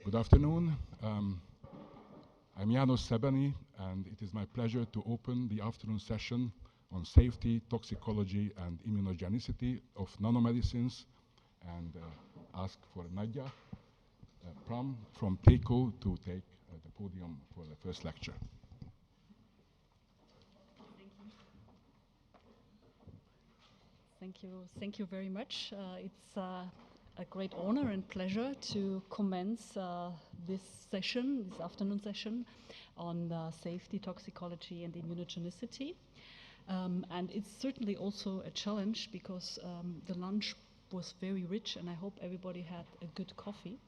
Good afternoon. I'm Janos Szebeni, and it is my pleasure to open the afternoon session on safety, toxicology, and immunogenicity of nanomedicines, and ask for Nadja Prang from TECO to take the podium for the first lecture. Thank you very much. It's a great honor and pleasure to commence this session, this afternoon session on safety, toxicology, and immunogenicity. And it's certainly also a challenge because the lunch was very rich, and I hope everybody had a good coffee.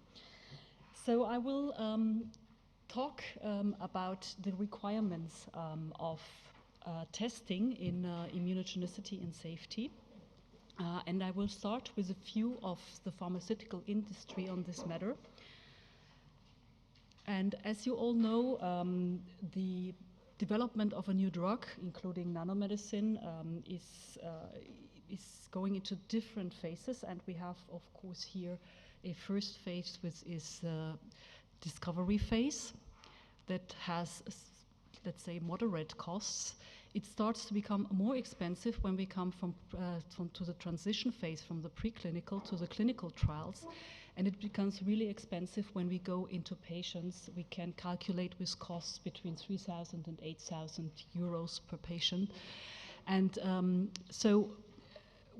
So I will talk about the requirements of testing in immunogenicity and safety. And I will start with a few of the pharmaceutical industry on this matter. And as you all know, the development of a new drug, including nanomedicine, is going into different phases. And we have, of course, here a first phase, which is the discovery phase that has, let's say, moderate costs. It starts to become more expensive when we come to the transition phase from the preclinical to the clinical trials, and it becomes really expensive when we go into patients. We can calculate with costs between 3,000 and 8,000 euros per patient. And so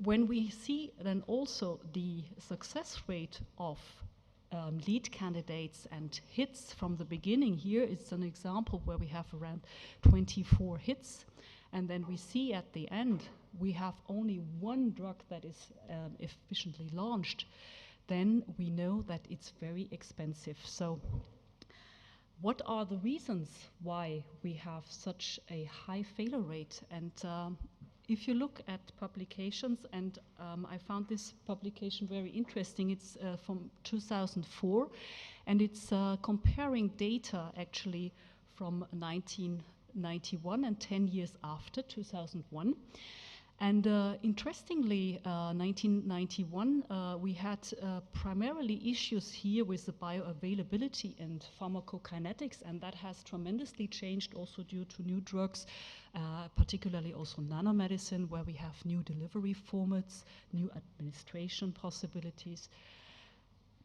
when we see then also the success rate of lead candidates and hits from the beginning, here is an example where we have around 24 hits, and then we see at the end we have only one drug that is efficiently launched, then we know that it's very expensive. So what are the reasons why we have such a high failure rate? And if you look at publications, and I found this publication very interesting, it's from 2004, and it's comparing data actually from 1991 and 10 years after 2001. And interestingly, 1991, we had primarily issues here with the bioavailability and pharmacokinetics, and that has tremendously changed also due to new drugs, particularly also nanomedicine, where we have new delivery formats, new administration possibilities.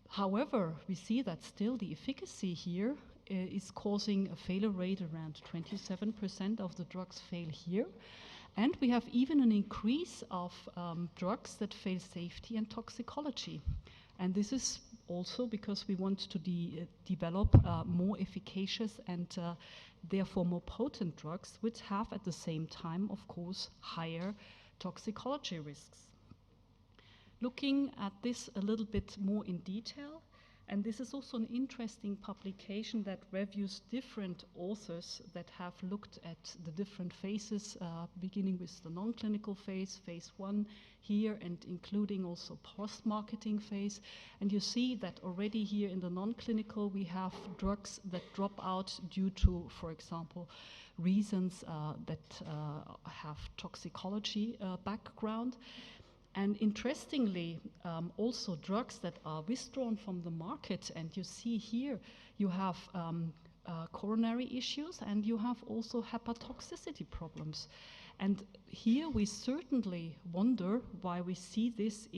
However, we see that still the efficacy here is causing a failure rate around 27% of the drugs fail here. And we have even an increase of drugs that fail safety and toxicology. And this is also because we want to develop more efficacious and therefore more potent drugs, which have at the same time, of course, higher toxicology risks. Looking at this a little bit more in detail, and this is also an interesting publication that reviews different authors that have looked at the different phases, beginning with the non-clinical phase, phase 1 here, and including also post-marketing phase. And you see that already here in the non-clinical, we have drugs that drop out due to, for example, reasons that have toxicology background. And interestingly, also drugs that are withdrawn from the market, and you see here, you have coronary issues, and you have also hepatotoxicity problems. And here we certainly wonder why we see this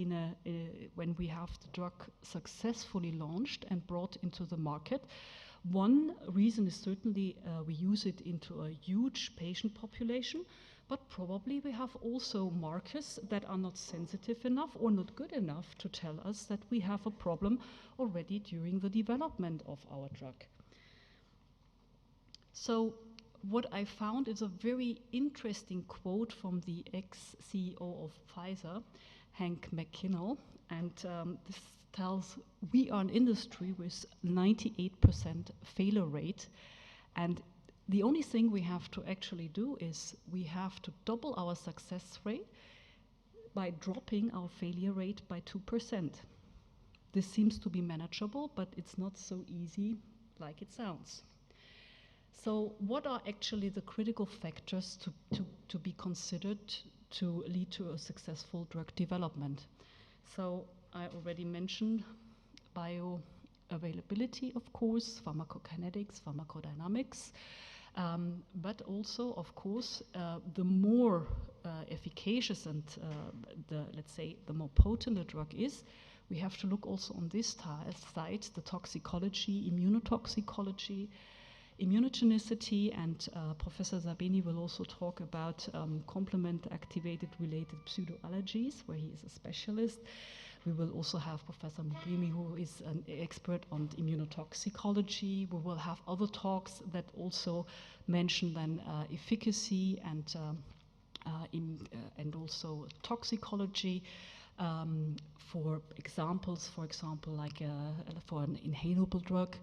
when we have the drug successfully launched and brought into the market. One reason is certainly we use it into a huge patient population, but probably we have also markers that are not sensitive enough or not good enough to tell us that we have a problem already during the development of our drug. So what I found is a very interesting quote from the ex-CEO of Pfizer, Hank McKinnell, and this tells we are an industry with 98% failure rate, and the only thing we have to actually do is we have to double our success rate by dropping our failure rate by 2%. This seems to be manageable, but it's not so easy like it sounds. So what are actually the critical factors to be considered to lead to a successful drug development? So I already mentioned availability, of course, pharmacokinetics, pharmacodynamics, but also, of course, the more efficacious and let's say, the more potent a drug is, we have to look also on this side, the toxicology, immunotoxicology, immunogenicity, and Professor Szebeni will also talk about complement-activated related pseudoallergies, where he is a specialist. We will also have Professor Muglimi, who is an expert on immunotoxicology. We will have other talks that also mention then efficacy and also toxicology. For example, like for an inhalable drug,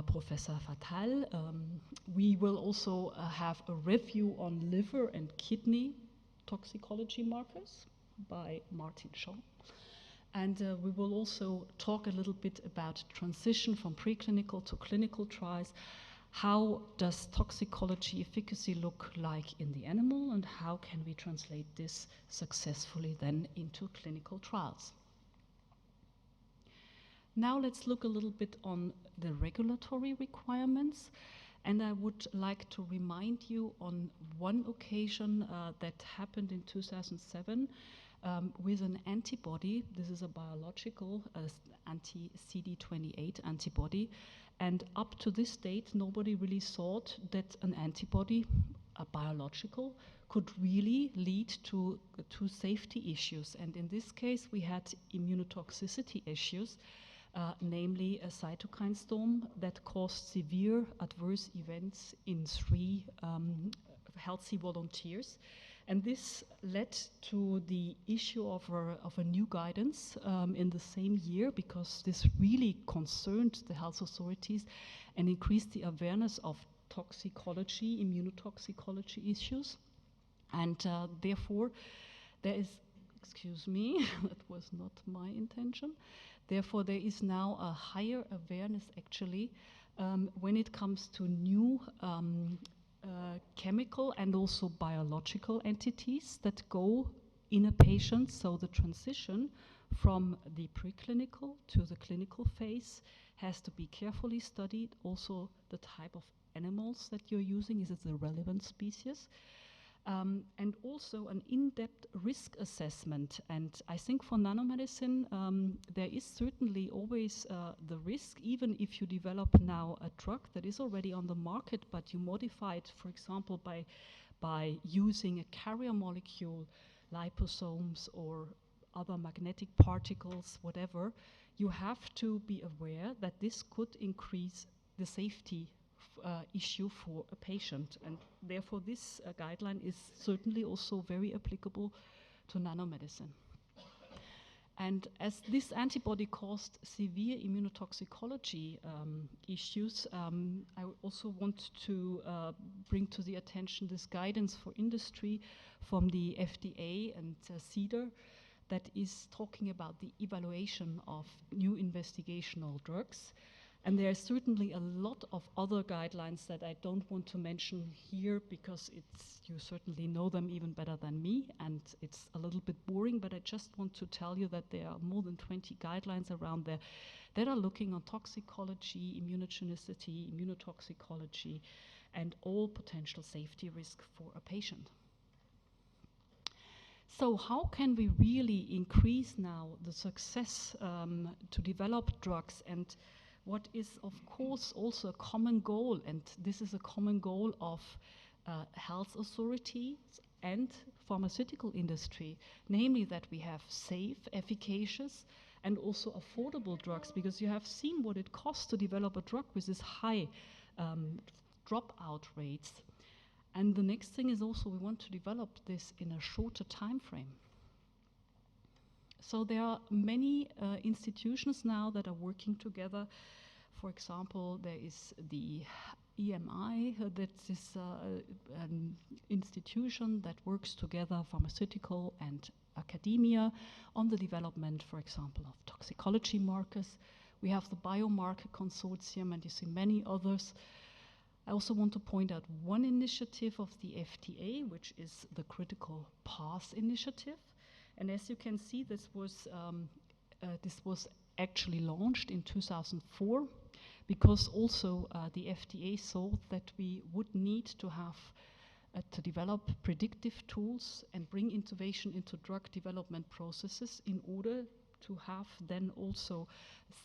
Professor Fatal. We will also have a review on liver and kidney toxicology markers by Martin Shaw. And we will also talk a little bit about transition from preclinical to clinical trials. How does toxicology efficacy look like in the animal, and how can we translate this successfully then into clinical trials? Now let's look a little bit on the regulatory requirements. And I would like to remind you on one occasion that happened in 2007 with an antibody. This is a biological anti-CD28 antibody. And up to this date, nobody really thought that an antibody, a biological, could really lead to safety issues. And in this case, we had immunotoxicity issues, namely a cytokine storm that caused severe adverse events in 3 healthy volunteers. And this led to the issue of a new guidance in the same year, because this really concerned the health authorities and increased the awareness of toxicology, immunotoxicology issues. And therefore, there is, excuse me, that was not my intention. Therefore, there is now a higher awareness, actually, when it comes to new chemical and also biological entities that go in a patient. So the transition from the preclinical to the clinical phase has to be carefully studied. Also the type of animals that you're using, is it the relevant species? And also an in-depth risk assessment. And I think for nanomedicine, there is certainly always the risk, even if you develop now a drug that is already on the market, but you modify it, for example, by using a carrier molecule, liposomes or other magnetic particles, whatever, you have to be aware that this could increase the safety issue for a patient, and therefore this guideline is certainly also very applicable to nanomedicine. And as this antibody caused severe immunotoxicology issues, I also want to bring to the attention this guidance for industry from the FDA and CDER that is talking about the evaluation of new investigational drugs. And there are certainly a lot of other guidelines that I don't want to mention here, because you certainly know them even better than me, and it's a little bit boring, but I just want to tell you that there are more than 20 guidelines around there that are looking on toxicology, immunogenicity, immunotoxicology, and all potential safety risk for a patient. So how can we really increase now the success to develop drugs? And what is, of course, also a common goal, and this is a common goal of health authorities and pharmaceutical industry, namely that we have safe, efficacious, and also affordable drugs, because you have seen what it costs to develop a drug with this high dropout rates. And the next thing is also we want to develop this in a shorter time frame. So there are many institutions now that are working together. For example, there is the EMI, that is an institution that works together, pharmaceutical and academia, on the development, for example, of toxicology markers. We have the Biomarker Consortium, and you see many others. I also want to point out one initiative of the FDA, which is the Critical Path Initiative. And as you can see, this was actually launched in 2004 because also the FDA saw that we would need to have to develop predictive tools and bring innovation into drug development processes in order to have then also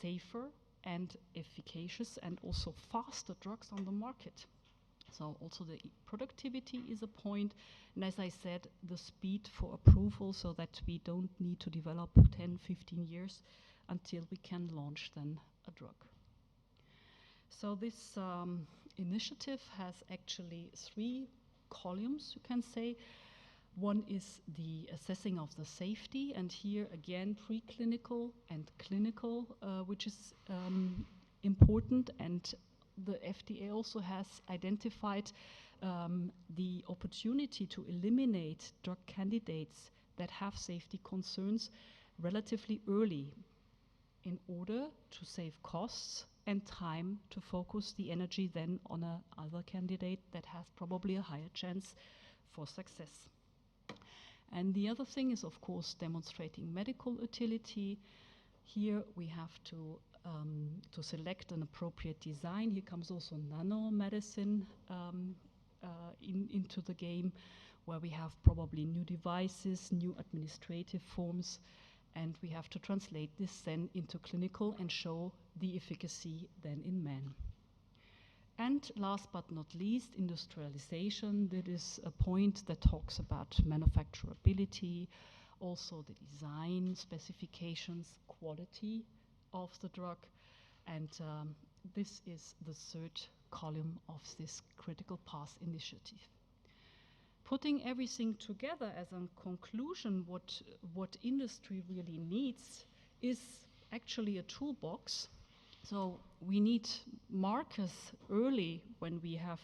safer and efficacious and also faster drugs on the market. So also the productivity is a point, and as I said, the speed for approval so that we don't need to develop 10, 15 years until we can launch then a drug. So this initiative has actually 3 columns, you can say. One is the assessing of the safety, and here again preclinical and clinical, which is important, and the FDA also has identified the opportunity to eliminate drug candidates that have safety concerns relatively early in order to save costs and time to focus the energy then on a other candidate that has probably a higher chance for success. And the other thing is, of course, demonstrating medical utility. Here we have to select an appropriate design. Here comes also nanomedicine into the game, where we have probably new devices, new administrative forms, and we have to translate this then into clinical and show the efficacy then in man. And last but not least, industrialization. That is a point that talks about manufacturability, also the design, specifications, quality of the drug. And this is the 3rd column of this critical path initiative. Putting everything together as a conclusion, what industry really needs is actually a toolbox. So we need markers early when we have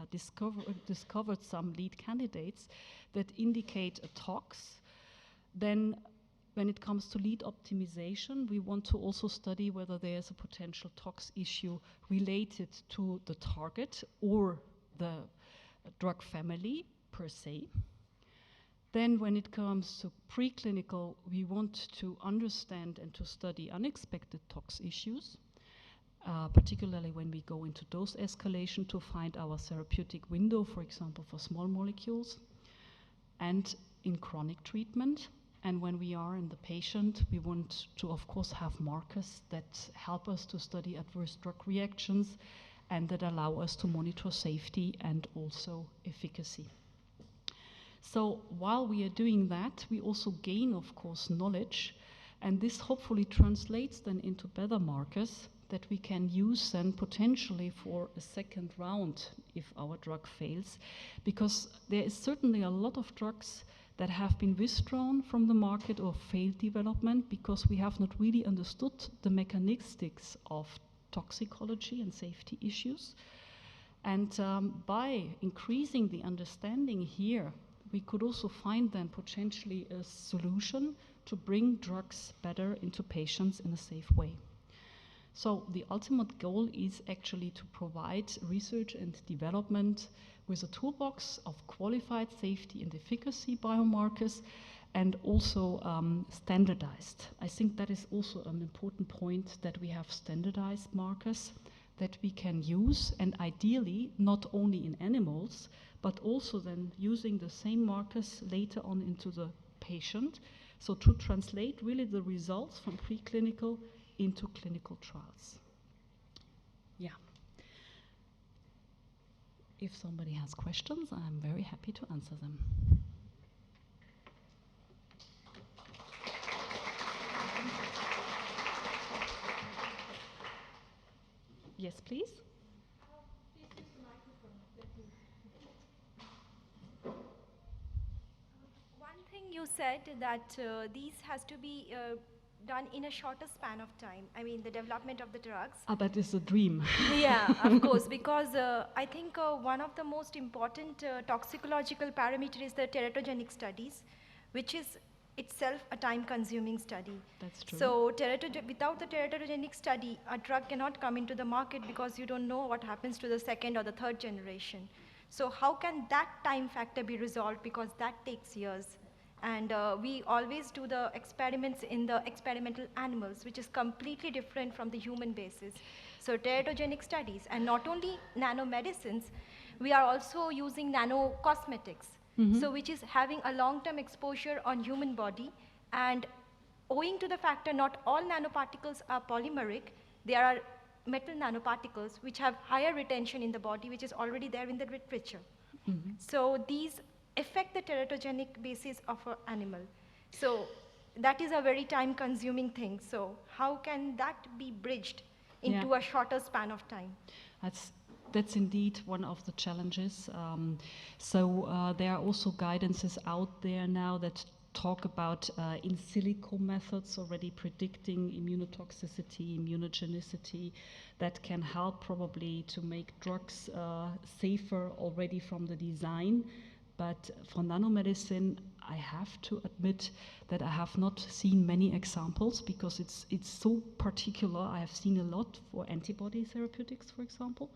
discovered some lead candidates that indicate a tox. Then when it comes to lead optimization, we want to also study whether there's a potential tox issue related to the target or the drug family per se. Then when it comes to preclinical, we want to understand and to study unexpected tox issues. Particularly when we go into dose escalation to find our therapeutic window, for example, for small molecules, and in chronic treatment. And when we are in the patient, we want to, of course, have markers that help us to study adverse drug reactions and that allow us to monitor safety and also efficacy. So while we are doing that, we also gain, of course, knowledge, and this hopefully translates then into better markers that we can use then potentially for a 2nd round if our drug fails, because there is certainly a lot of drugs that have been withdrawn from the market or failed development because we have not really understood the mechanistics of toxicology and safety issues. And by increasing the understanding here, we could also find then potentially a solution to bring drugs better into patients in a safe way. So the ultimate goal is actually to provide research and development with a toolbox of qualified safety and efficacy biomarkers, and also standardized. I think that is also an important point, that we have standardized markers that we can use, and ideally not only in animals, but also then using the same markers later on into the patient. So to translate really the results from preclinical into clinical trials. Yeah. If somebody has questions, I'm very happy to answer them. Yes, please. Please use the microphone. One thing you said that these has to be done in a shorter span of time. I mean, the development of the drugs. That is a dream. Yeah, of course, because I think one of the most important toxicological parameter is the teratogenic studies, which is itself a time-consuming study. That's true. So without the teratogenic study, a drug cannot come into the market because you don't know what happens to the 2nd or the 3rd generation. So how can that time factor be resolved, because that takes years? And we always do the experiments in the experimental animals, which is completely different from the human basis. So teratogenic studies, and not only nanomedicines, we are also using nano-cosmetics, so which is having a long-term exposure on human body. And owing to the factor not all nanoparticles are polymeric, there are metal nanoparticles which have higher retention in the body, which is already there in the literature. So these affect the teratogenic basis of an animal. So that is a very time-consuming thing. So how can that be bridged into a shorter span of time? That's indeed one of the challenges. There are also guidances out there now that talk about in silico methods already predicting immunotoxicity, immunogenicity, that can help probably to make drugs safer already from the design. But for nanomedicine, I have to admit that I have not seen many examples because it's so particular. I have seen a lot for antibody therapeutics, for example.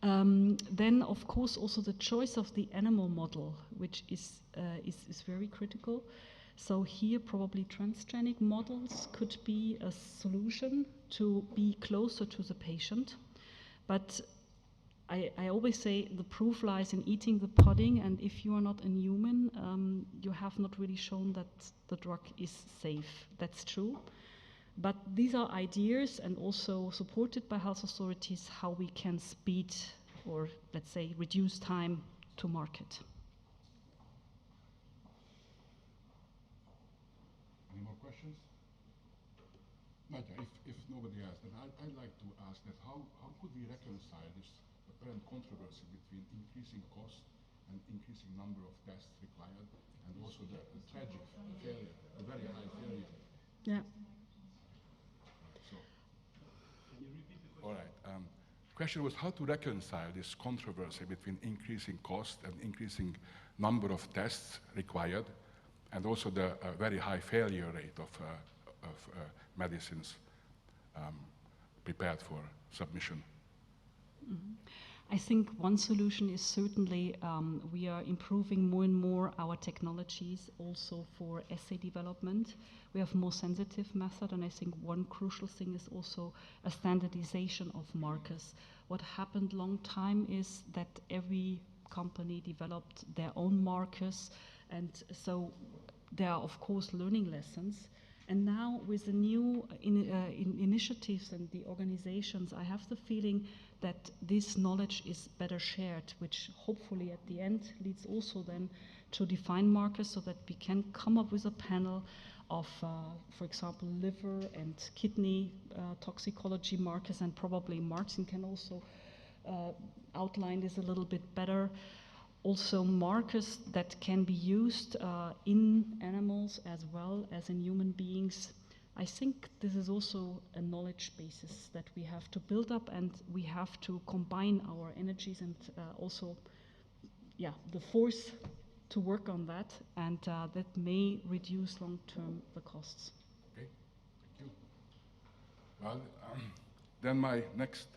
Then, of course, also the choice of the animal model, which is very critical. So here, probably transgenic models could be a solution to be closer to the patient. But I always say the proof lies in eating the pudding, and if you are not a human, you have not really shown that the drug is safe. That's true. But these are ideas, and also supported by health authorities, how we can speed or, let's say, reduce time to market. Any more questions? Nadja, if nobody else, then I'd like to ask that how could we reconcile this apparent controversy between increasing cost and increasing number of tests required, and also the tragic failure, the very high failure? Yeah. So, all right. Question was how to reconcile this controversy between increasing cost and increasing number of tests required, and also the very high failure rate of medicines prepared for submission. I think one solution is certainly we are improving more and more our technologies also for assay development. We have more sensitive method, and I think one crucial thing is also a standardization of markers. What happened long time is that every company developed their own markers, and so there are of course learning lessons. And now with the new initiatives and the organizations, I have the feeling that this knowledge is better shared, which hopefully at the end leads also then to define markers so that we can come up with a panel of, for example, liver and kidney toxicology markers, and probably Martin can also outline this a little bit better. Also markers that can be used in animals as well as in human beings. I think this is also a knowledge basis that we have to build up, and we have to combine our energies and also the force to work on that, and that may reduce long-term the costs. Okay, thank you. Well, then my next